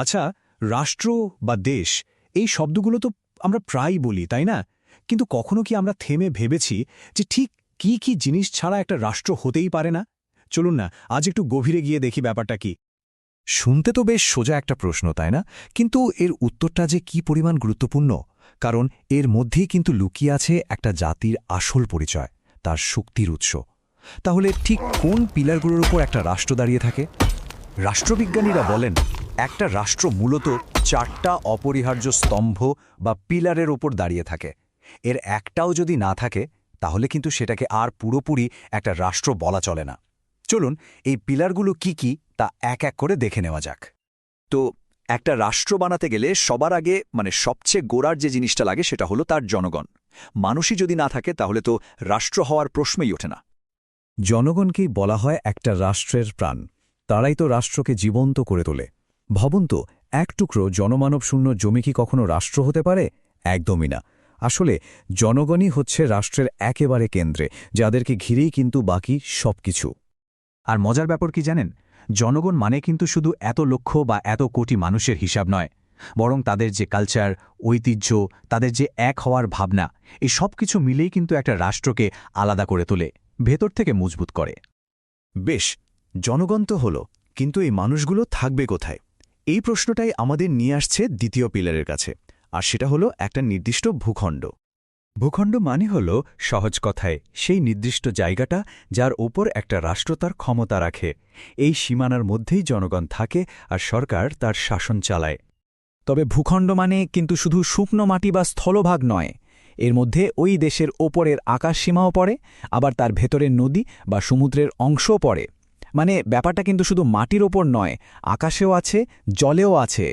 আচ্ছা, রাষ্ট্র বা দেশ এই শব্দগুলো তো আমরা প্রায়ই বলি, তাই না? কিন্তু কখনো কি আমরা থেমে ভেবেছি যে ঠিক কি কি জিনিস ছাড়া একটা রাষ্ট্র হতেই পারে না? চলুন না আজ একটু গভীরে গিয়ে দেখি ব্যাপারটা কি। শুনতে তো বেশ সোজা একটা প্রশ্ন, তাই না? কিন্তু এর উত্তরটা যে কি পরিমাণ গুরুত্বপূর্ণ, কারণ এর মধ্যেই কিন্তু লুকিয়ে আছে একটা জাতির আসল পরিচয়, তার শক্তির উৎস। তাহলে ঠিক কোন পিলারগুলোর উপর একটা রাষ্ট্র দাঁড়িয়ে থাকে? রাষ্ট্রবিজ্ঞানীরা বলেন একটা রাষ্ট্র মূলত 4টা অপরিহার্য স্তম্ভ বা পিলারের ওপর দাঁড়িয়ে থাকে। এর একটাও যদি না থাকে তাহলে কিন্তু সেটাকে আর পুরোপুরি একটা রাষ্ট্র বলা চলে না। চলুন এই পিলারগুলো কি কি তা এক এক করে দেখে নেওয়া যাক। তো একটা রাষ্ট্র বানাতে গেলে সবার আগে সবচেয়ে গোড়ার যে জিনিসটা লাগে সেটা হলো তার জনগণ। মানুষই যদি না থাকে তাহলে তো রাষ্ট্র হওয়ার প্রশ্নই ওঠে না। জনগণকেই বলা হয় একটা রাষ্ট্রের প্রাণ। তারাই তো রাষ্ট্রকে জীবন্ত করে তোলে। ভাবুন তো, এক টুকরো জনমানবশূন্য জমি কি কখনো রাষ্ট্র হতে পারে? একদমই না। আসলে জনগণই হচ্ছে রাষ্ট্রের একেবারে কেন্দ্রে, যাদেরকে ঘিরেই কিন্তু বাকি সবকিছু। আর মজার ব্যাপার কি জানেন? জনগণ মানে কিন্তু শুধু এত লক্ষ বা এত কোটি মানুষের হিসাব নয়, বরং তাদের যে কালচার, ঐতিহ্য, তাদের যে এক হওয়ার ভাবনা, এই সব কিছু মিলেই কিন্তু একটা রাষ্ট্রকে আলাদা করে তোলে, ভেতর থেকে মজবুত করে। বেশ, জনগণ তো হল, কিন্তু এই মানুষগুলো থাকবে কোথায়? এই প্রশ্নটাই আমাদের নিয়ে আসছে দ্বিতীয় পিলারের কাছে, আর সেটা হলো একটা নির্দিষ্ট ভূখণ্ড। ভূখণ্ড মানে হল সহজ কথায় সেই নির্দিষ্ট জায়গাটা যার ওপর একটা রাষ্ট্র তার ক্ষমতা রাখে। এই সীমানার মধ্যেই জনগণ থাকে আর সরকার তার শাসন চালায়। তবে ভূখণ্ড মানে কিন্তু শুধু শুকনো মাটি বা স্থলভাগ নয়। এর মধ্যে ওই দেশের ওপরের আকাশসীমাও পড়ে, আবার তার ভেতরের নদী বা সমুদ্রের অংশও পড়ে। মানে ব্যাপারটা কিন্তু শুধু মাটির ওপর নয়, আকাশেও আছে, জলেও আছে।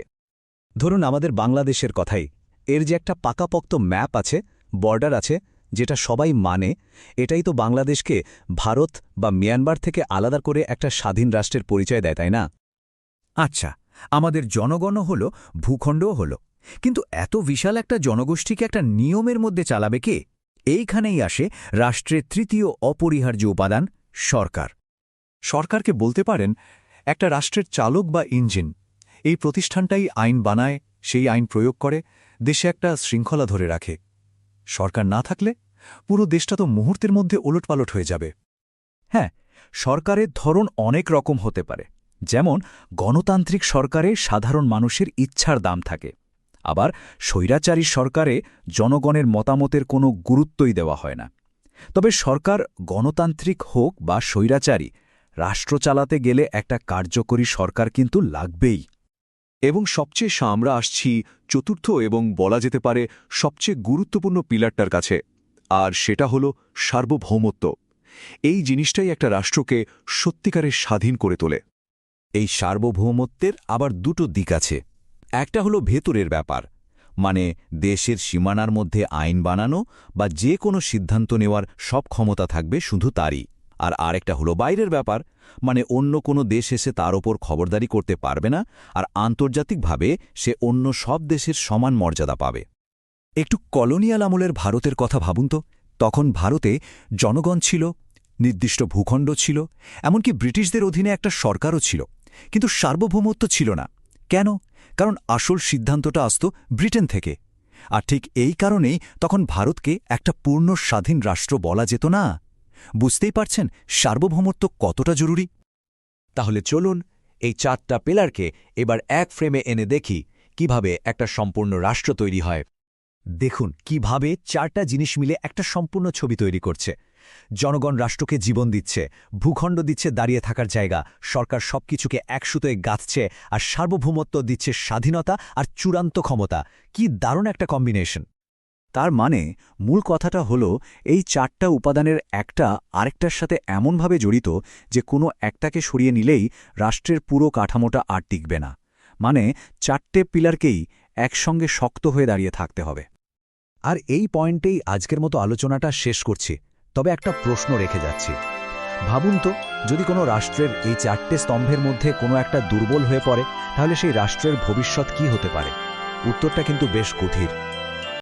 ধরুন আমাদের বাংলাদেশের কথাই, এর যে একটা পাকাপোক্ত ম্যাপ আছে, বর্ডার আছে, যেটা সবাই মানে, এটাই তো বাংলাদেশকে ভারত বা মিয়ানমার থেকে আলাদা করে একটা স্বাধীন রাষ্ট্রের পরিচয় দেয়, তাই না? আচ্ছা, আমাদের জনগণও হল, ভূখণ্ডও হল, কিন্তু এত বিশাল একটা জনগোষ্ঠীকে একটা নিয়মের মধ্যে চালাবে কে? এইখানেই আসে রাষ্ট্রের তৃতীয় অপরিহার্য উপাদান, সরকার। সরকারকে বলতে পারেন একটা রাষ্ট্রের চালক বা ইঞ্জিন। এই প্রতিষ্ঠানটাই আইন বানায়, সেই আইন প্রয়োগ করে, দেশে একটা শৃঙ্খলা ধরে রাখে। সরকার না থাকলে পুরো দেশটা তো মুহূর্তের মধ্যে ওলটপালট হয়ে যাবে। হ্যাঁ, সরকারের ধরন অনেক রকম হতে পারে। যেমন গণতান্ত্রিক সরকারে সাধারণ মানুষের ইচ্ছার দাম থাকে, আবার স্বৈরাচারী সরকারে জনগণের মতামতের কোনো গুরুত্বই দেওয়া হয় না। তবে সরকার গণতান্ত্রিক হোক বা স্বৈরাচারী, রাষ্ট্র চালাতে গেলে একটা কার্যকরী সরকার কিন্তু লাগবেই। এবং সবচেয়ে আমরা আসছি চতুর্থ এবং বলা যেতে পারে সবচেয়ে গুরুত্বপূর্ণ পিলারটার কাছে, আর সেটা হলো সার্বভৌমত্ব। এই জিনিসটাই একটা রাষ্ট্রকে সত্যিকারের স্বাধীন করে তোলে। এই সার্বভৌমত্বের আবার দুটো দিক আছে। একটা হলো ভেতরের ব্যাপার, মানে দেশের সীমানার মধ্যে আইন বানানো বা যে কোনো সিদ্ধান্ত নেওয়ার সব ক্ষমতা থাকবে শুধু তারই। আর আরেকটা হলো বাইরের ব্যাপার, মানে অন্য কোনো দেশ এসে তার ওপর খবরদারি করতে পারবে না, আর আন্তর্জাতিকভাবে সে অন্য সব দেশের সমান মর্যাদা পাবে। একটু কলোনিয়াল আমলের ভারতের কথা ভাবুন তো। তখন ভারতে জনগণ ছিল, নির্দিষ্ট ভূখণ্ড ছিল, এমনকি ব্রিটিশদের অধীনে একটা সরকারও ছিল, কিন্তু সার্বভৌমত্ব ছিল না। কেন? কারণ আসল সিদ্ধান্তটা আসত ব্রিটেন থেকে। আর ঠিক এই কারণেই তখন ভারতকে একটা পূর্ণ স্বাধীন রাষ্ট্র বলা যেত না। বুঝতেই পারছেন সার্বভৌমত্ব কতটা জরুরি? তাহলে চলুন এই 4টা পিলারকে এবার এক ফ্রেমে এনে দেখি কিভাবে একটা সম্পূর্ণ রাষ্ট্র তৈরি হয়। দেখুন কিভাবে 4টা জিনিস মিলে একটা সম্পূর্ণ ছবি তৈরি করছে। জনগণ রাষ্ট্রকে জীবন দিচ্ছে, ভূখণ্ড দিচ্ছে দাঁড়িয়ে থাকার জায়গা, সরকার সবকিছুকে এক সুতোয় গাঁথছে, আর সার্বভৌমত্ব দিচ্ছে স্বাধীনতা আর চূড়ান্ত ক্ষমতা। কি দারুণ একটা কম্বিনেশন! তার মানে মূল কথাটা হলো এই 4টা উপাদানের একটা আরেকটার সাথে এমনভাবে জড়িত যে কোনো একটাকে সরিয়ে নিলেই রাষ্ট্রের পুরো কাঠামোটা আর টিকবে না। মানে 4টে পিলারকেই একসঙ্গে শক্ত হয়ে দাঁড়িয়ে থাকতে হবে। আর এই পয়েন্টেই আজকের মতো আলোচনাটা শেষ করছি। তবে একটা প্রশ্ন রেখে যাচ্ছি। ভাবুন তো, যদি কোনো রাষ্ট্রের এই 4টে স্তম্ভের মধ্যে কোনো একটা দুর্বল হয়ে পড়ে, তাহলে সেই রাষ্ট্রের ভবিষ্যৎ কি হতে পারে? উত্তরটা কিন্তু বেশ গভীর।